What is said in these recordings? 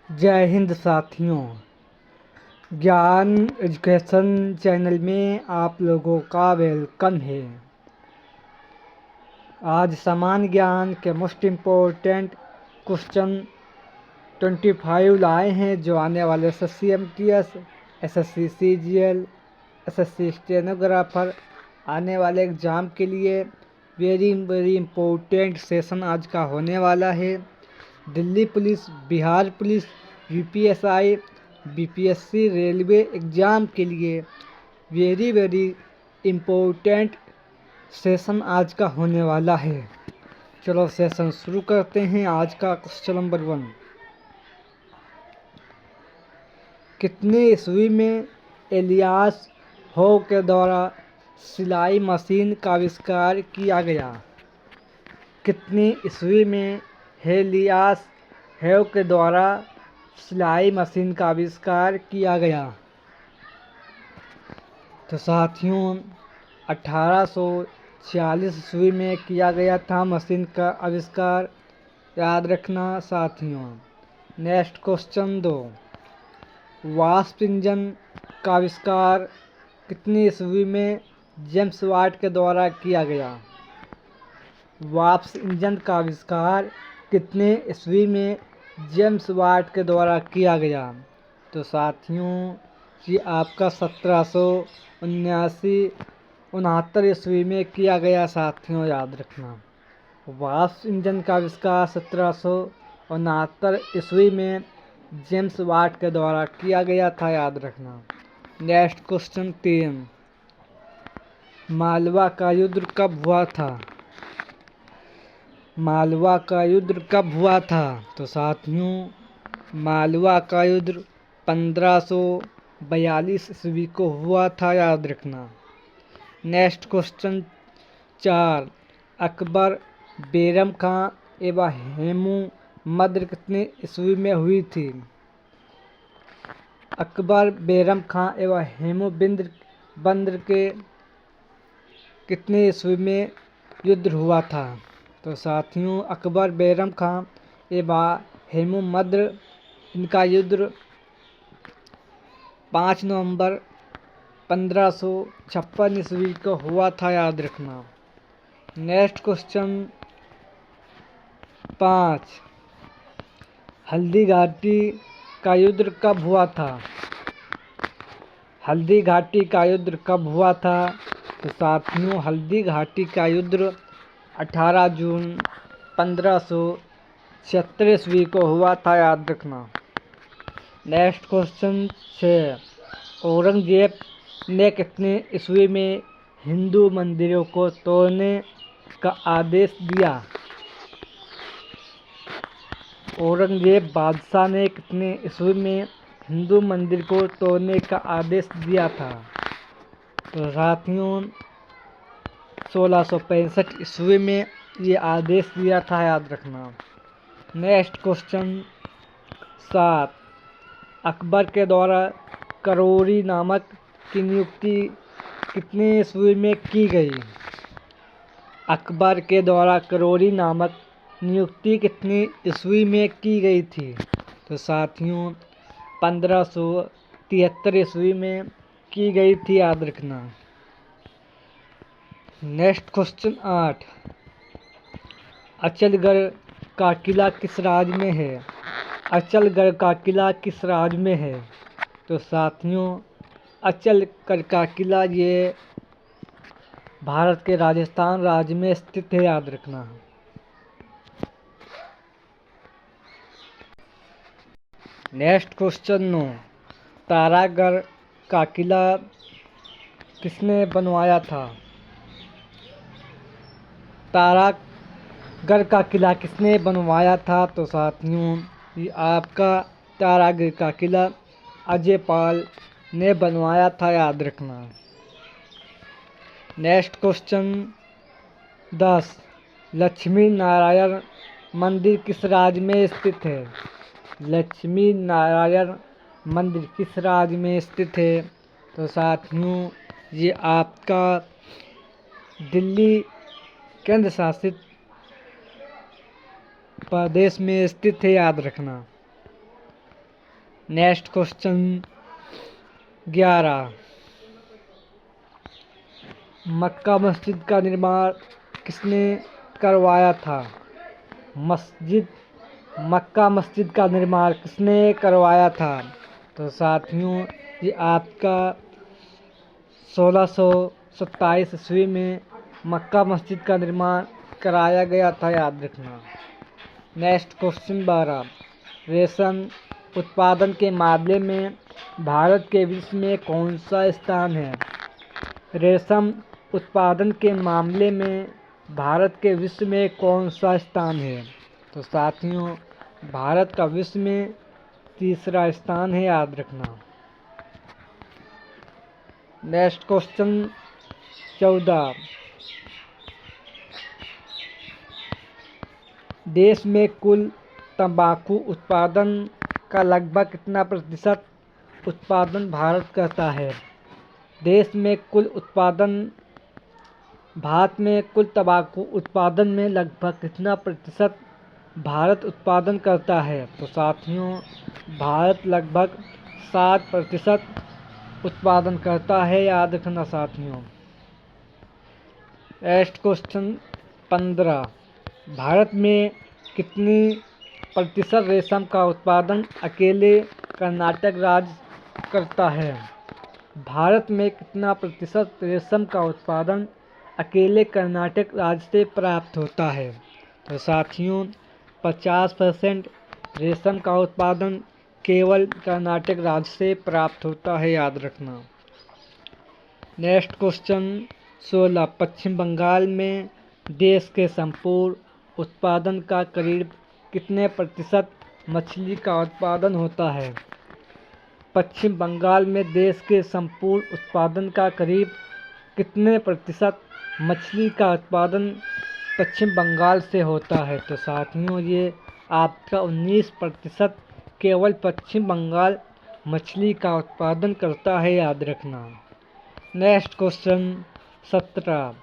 जय हिंद साथियों। ज्ञान एजुकेशन चैनल में आप लोगों का वेलकम है। आज सामान्य ज्ञान के मोस्ट इम्पोर्टेंट क्वेश्चन 25 लाए हैं, जो आने वाले SSC MTS, SSC CGL, SSC stenographer आने वाले एग्ज़ाम के लिए वेरी इम्पोर्टेंट सेशन आज का होने वाला है। Delhi police, Bihar police, UPSI, BPSC railway exam के लिए वेरी इम्पोर्टेंट सेशन आज का होने वाला है। चलो सेशन शुरू करते हैं। आज का क्वेश्चन नंबर 1, कितने ईस्वी में एलियास हो के द्वारा सिलाई मशीन का आविष्कार किया गया? कितने ईस्वी में एलियास हो के द्वारा सिलाई मशीन का आविष्कार किया गया? तो साथियों 1846 ईस्वी में किया गया था मशीन का आविष्कार, याद रखना साथियों। नेक्स्ट क्वेश्चन 2, वाष्प इंजन का आविष्कार कितनी ईस्वी में जेम्स वाट के द्वारा किया गया? वाष्प इंजन का आविष्कार कितने ईस्वी में जेम्स वाट के द्वारा किया गया? तो साथियों ये आपका 1779 ईस्वी में किया गया साथियों, याद रखना। वाष्प इंजन का आविष्कार 1769 ईस्वी में जेम्स वाट के द्वारा किया गया था, याद रखना। नेक्स्ट क्वेश्चन 3, मालवा का युद्ध कब हुआ था? मालवा का युद्ध कब हुआ था? तो साथियों मालवा का युद्ध 1542 ईस्वी को हुआ था, याद रखना। नेक्स्ट क्वेश्चन 4, अकबर, बैरम खां एवं हेमू मद्र कितने ईस्वी में हुई थी? अकबर, बैरम खां एवं हेमू बंद्र के कितने ईस्वी में युद्ध हुआ था? तो साथियों अकबर, बैरम खां एवं हेमू मद्र इनका युद्ध 5 नवंबर 1556 ईस्वी को हुआ था, याद रखना। नेक्स्ट क्वेश्चन 5, हल्दी घाटी का युद्ध कब हुआ था? हल्दी घाटी का युद्ध कब हुआ था? तो साथियों हल्दी घाटी का युद्ध 18 जून 1576 ईस्वी को हुआ था, याद रखना। नेक्स्ट क्वेश्चन 6, औरंगजेब ने कितने ईस्वी में हिंदू मंदिरों को तोड़ने का आदेश दिया? औरंगजेब बादशाह ने कितने ईस्वी में हिंदू मंदिर को तोड़ने का आदेश दिया था? तो साथियों 1665 ईस्वी में ये आदेश दिया था, याद रखना। नेक्स्ट क्वेश्चन 7, अकबर के द्वारा करोरी नामक की नियुक्ति कितने ईस्वी में की गई? अकबर के द्वारा करोरी नामक नियुक्ति कितनी ईस्वी में की गई थी? तो साथियों 1573 ईस्वी में की गई थी, याद रखना। नेक्स्ट क्वेश्चन 8, अचलगढ़ का किला किस राज्य में है? अचलगढ़ का किला किस राज्य में है? तो साथियों अचलगढ़ का किला ये भारत के राजस्थान राज्य में स्थित है, याद रखना। नेक्स्ट क्वेश्चन 9, तारागढ़ का किला किसने बनवाया था? तारागढ़ का किला किसने बनवाया था? तो साथियों ये आपका तारागढ़ का किला अजयपाल ने बनवाया था, याद रखना। नेक्स्ट क्वेश्चन 10, लक्ष्मी नारायण मंदिर किस राज्य में स्थित है? लक्ष्मी नारायण मंदिर किस राज्य में स्थित है? तो साथियों ये आपका दिल्ली केंद्र शासित प्रदेश में स्थित है, याद रखना। नेक्स्ट क्वेश्चन 11, मक्का मस्जिद का निर्माण किसने करवाया था? मक्का मस्जिद का निर्माण किसने करवाया था? तो साथियों ये आपका 1627 ईस्वी में मक्का मस्जिद का निर्माण कराया गया था, याद रखना। नेक्स्ट क्वेश्चन 12, रेशम उत्पादन के मामले में भारत के विश्व में कौन सा स्थान है? रेशम उत्पादन के मामले में भारत के विश्व में कौन सा स्थान है? तो साथियों भारत का विश्व में तीसरा स्थान है, याद रखना। नेक्स्ट क्वेश्चन 14, देश में कुल तंबाकू उत्पादन का लगभग कितना प्रतिशत उत्पादन भारत करता है? देश में कुल भारत में कुल तंबाकू उत्पादन में लगभग कितना प्रतिशत भारत उत्पादन करता है? तो साथियों भारत लगभग 60% उत्पादन करता है, याद रखना साथियों। नेक्स्ट क्वेश्चन 15, भारत में कितनी प्रतिशत रेशम का उत्पादन अकेले कर्नाटक राज्य करता है? भारत में कितना प्रतिशत रेशम का उत्पादन अकेले कर्नाटक राज्य से प्राप्त होता है? तो साथियों 50% रेशम का उत्पादन केवल कर्नाटक राज्य से प्राप्त होता है, याद रखना। नेक्स्ट क्वेश्चन 16, पश्चिम बंगाल में देश के संपूर्ण उत्पादन का करीब कितने प्रतिशत मछली का उत्पादन होता है? पश्चिम बंगाल में देश के संपूर्ण उत्पादन का करीब कितने प्रतिशत मछली का उत्पादन पश्चिम बंगाल से होता है? तो साथियों ये आपका 19% केवल पश्चिम बंगाल मछली का उत्पादन करता है, याद रखना। नेक्स्ट क्वेश्चन 17,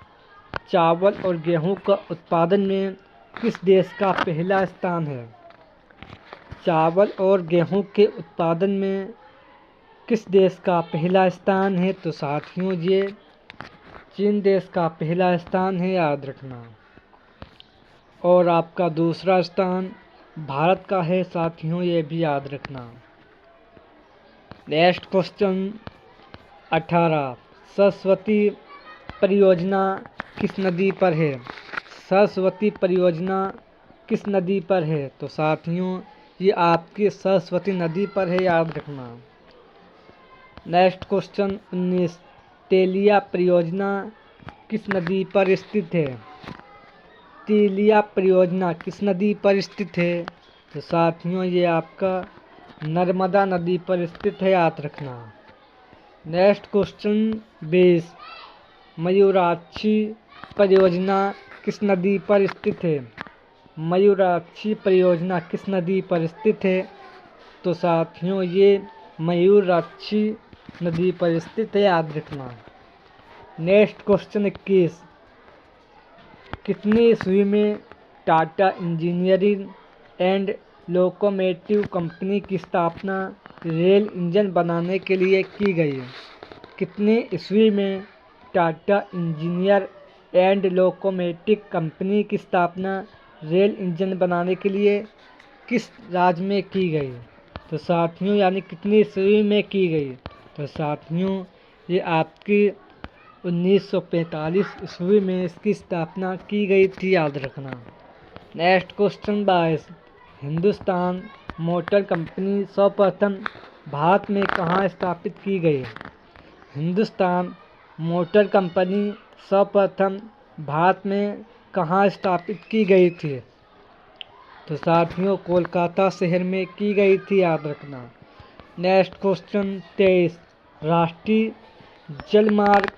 चावल और गेहूं का उत्पादन में किस देश का पहला स्थान है? चावल और गेहूं के उत्पादन में किस देश का पहला स्थान है? तो साथियों ये चीन देश का पहला स्थान है, याद रखना। और आपका दूसरा स्थान भारत का है साथियों, ये भी याद रखना। नेक्स्ट क्वेश्चन 18, सरस्वती परियोजना किस नदी पर है? सरस्वती परियोजना किस नदी पर है? तो साथियों ये आपकी सरस्वती नदी पर है, याद रखना। नेक्स्ट क्वेश्चन 19, तेलिया परियोजना किस नदी पर स्थित है? तेलिया परियोजना किस नदी पर स्थित है? तो साथियों ये आपका नर्मदा नदी पर स्थित है, याद रखना। नेक्स्ट क्वेश्चन 20, मयूराक्षी परियोजना किस नदी पर स्थित है? मयूराक्षी परियोजना किस नदी पर स्थित है? तो साथियों ये मयूराक्षी नदी पर स्थित है, याद रखना। नेक्स्ट क्वेश्चन 21, कितनी ईस्वी में Tata engineering and locomotive company की स्थापना रेल इंजन बनाने के लिए की गई? कितनी ईस्वी में Tata engineer and locomotive company की स्थापना रेल इंजन बनाने के लिए किस राज्य में की गई? तो साथियों यानी कितनी ईस्वी में की गई? तो साथियों ये आपकी 1945 ईस्वी में इसकी स्थापना की गई थी, याद रखना। Next question 22, Hindustan motor company सर्वप्रथम भारत में कहाँ स्थापित की गई? हिंदुस्तान मोटर कंपनी सर्वप्रथम भारत में कहाँ स्थापित की गई थी? तो साथियों कोलकाता शहर में की गई थी, याद रखना। नेक्स्ट क्वेश्चन 23, राष्ट्रीय जलमार्ग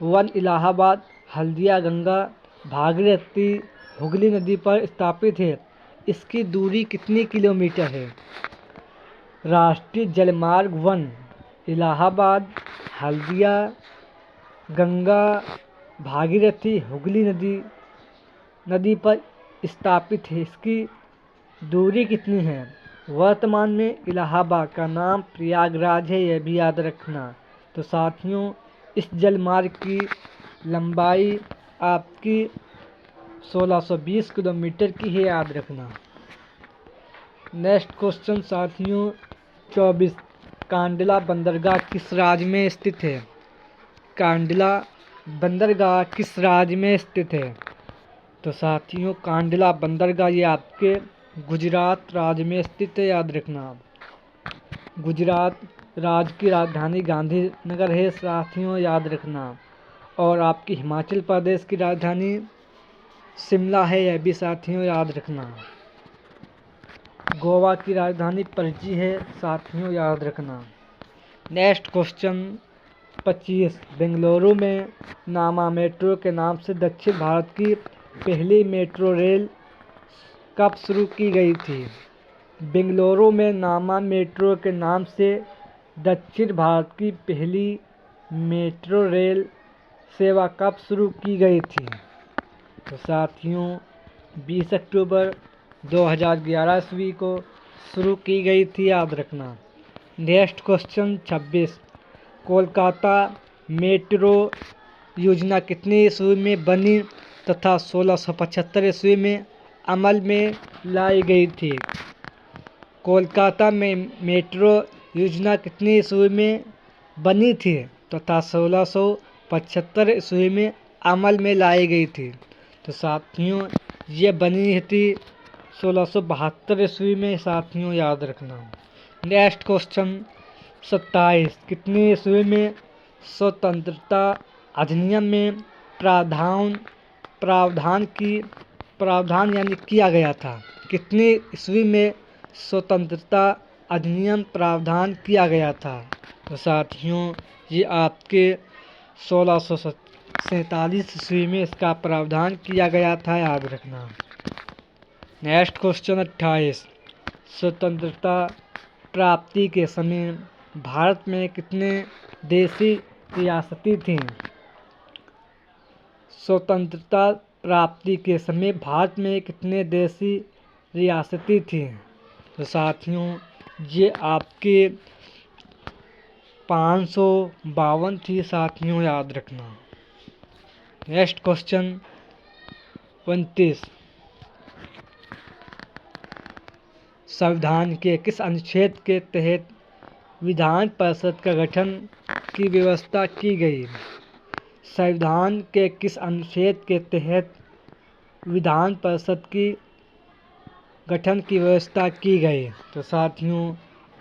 1 इलाहाबाद हल्दिया गंगा भागीरथी हुगली नदी पर स्थापित है, इसकी दूरी कितनी किलोमीटर है? राष्ट्रीय जलमार्ग 1 इलाहाबाद हल्दिया गंगा भागीरथी हुगली नदी पर स्थापित है, इसकी दूरी कितनी है? वर्तमान में इलाहाबाद का नाम प्रयागराज है, यह भी याद रखना। तो साथियों, इस जलमार्ग की लंबाई आपकी 1620 किलोमीटर की है, याद रखना। नेक्स्ट क्वेश्चन साथियों 24, कांडला बंदरगाह किस राज्य में स्थित है? कांडला बंदरगाह किस राज्य में स्थित है? तो साथियों, कांडला बंदरगाह ये आपके गुजरात राज्य में स्थित है, याद रखना। गुजरात राज्य की राजधानी गांधीनगर है साथियों, याद रखना। और आपकी हिमाचल प्रदेश की राजधानी शिमला है, यह भी साथियों याद रखना। गोवा की राजधानी पणजी है साथियों, याद रखना। नेक्स्ट क्वेश्चन 25, बेंगलुरु में नामा मेट्रो के नाम से दक्षिण भारत की पहली मेट्रो रेल कब शुरू की गई थी? बेंगलुरु में नामा मेट्रो के नाम से दक्षिण भारत की पहली मेट्रो रेल सेवा कब शुरू की गई थी? तो साथियों 20 अक्टूबर 2011 ईस्वी को शुरू की गई थी, याद रखना। नेक्स्ट क्वेश्चन 26, कोलकाता मेट्रो योजना कितनी ईस्वी में बनी तथा 1675 ईस्वी में अमल में लाई गई थी? कोलकाता में मेट्रो योजना कितनी ईस्वी में बनी थी तथा 1675 ईस्वी में अमल में लाई गई थी? तो साथियों ये बनी थी 1672 ईस्वी में साथियों, याद रखना। नेक्स्ट क्वेश्चन 27, कितनी ईस्वी में स्वतंत्रता अधिनियम में प्रावधान यानी किया गया था? कितनी ईस्वी में स्वतंत्रता अधिनियम प्रावधान किया गया था? तो साथियों ये आपके 1647 ईस्वी में इसका प्रावधान किया गया था, याद रखना। नेक्स्ट क्वेश्चन 28, स्वतंत्रता प्राप्ति के समय भारत में कितने देशी रियासतें थीं? स्वतंत्रता प्राप्ति के समय भारत में कितने देशी रियासतें थीं? तो साथियों ये आपके 552 थी साथियों, याद रखना। नेक्स्ट क्वेश्चन 29, संविधान के किस अनुच्छेद के तहत विधान परिषद का गठन की व्यवस्था की गई? संविधान के किस अनुच्छेद के तहत विधान परिषद की गठन की व्यवस्था की गई? तो साथियों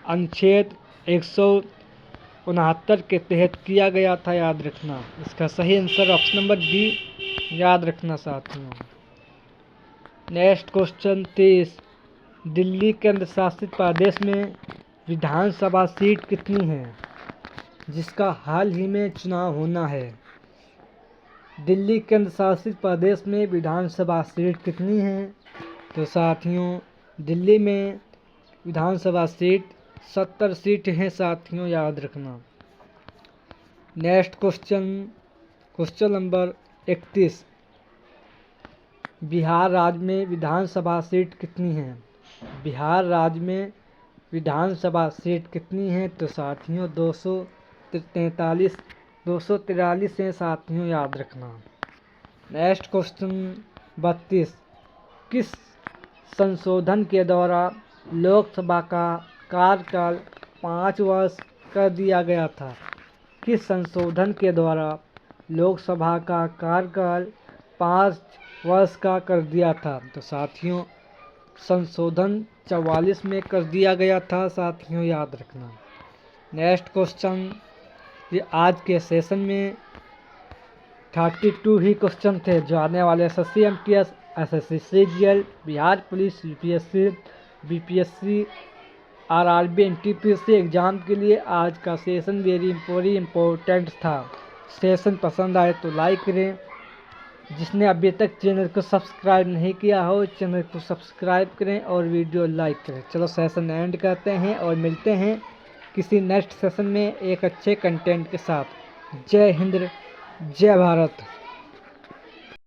अनुच्छेद 169 के तहत किया गया था, याद रखना। इसका सही आंसर ऑप्शन नंबर डी, याद रखना साथियों। नेक्स्ट क्वेश्चन 30, दिल्ली केंद्र शासित प्रदेश में विधानसभा सीट कितनी है जिसका हाल ही में चुनाव होना है? दिल्ली केंद्र शासित प्रदेश में विधानसभा सीट कितनी है? तो साथियों दिल्ली में विधानसभा सीट 70 सीट हैं साथियों, याद रखना। नेक्स्ट क्वेश्चन नंबर 31, बिहार राज्य में विधानसभा सीट कितनी है? बिहार राज्य में विधानसभा सीट कितनी है? तो साथियों 243 हैं साथियों, याद रखना। नेक्स्ट क्वेश्चन 32, किस संशोधन के द्वारा लोकसभा का कार्यकाल 5 वर्ष कर दिया गया था? किस संशोधन के द्वारा लोकसभा का कार्यकाल 5 वर्ष का कर दिया था? तो साथियों संशोधन 44 में कर दिया गया था साथियों, याद रखना। नेक्स्ट क्वेश्चन, ये आज के सेशन में 32 ही क्वेश्चन थे जो आने वाले SSC MTS, SSC CGL, Bihar police, UPSC, BPSC, RRB, NTPC exam के लिए आज का सेशन वेरी इम्पोर्टेंट था। सेशन पसंद आए तो लाइक करें। जिसने अभी तक चैनल को सब्सक्राइब नहीं किया हो चैनल को सब्सक्राइब करें और वीडियो लाइक करें। चलो सेशन एंड करते हैं और मिलते हैं किसी नेक्स्ट सेशन में एक अच्छे कंटेंट के साथ। जय हिंद, जय भारत।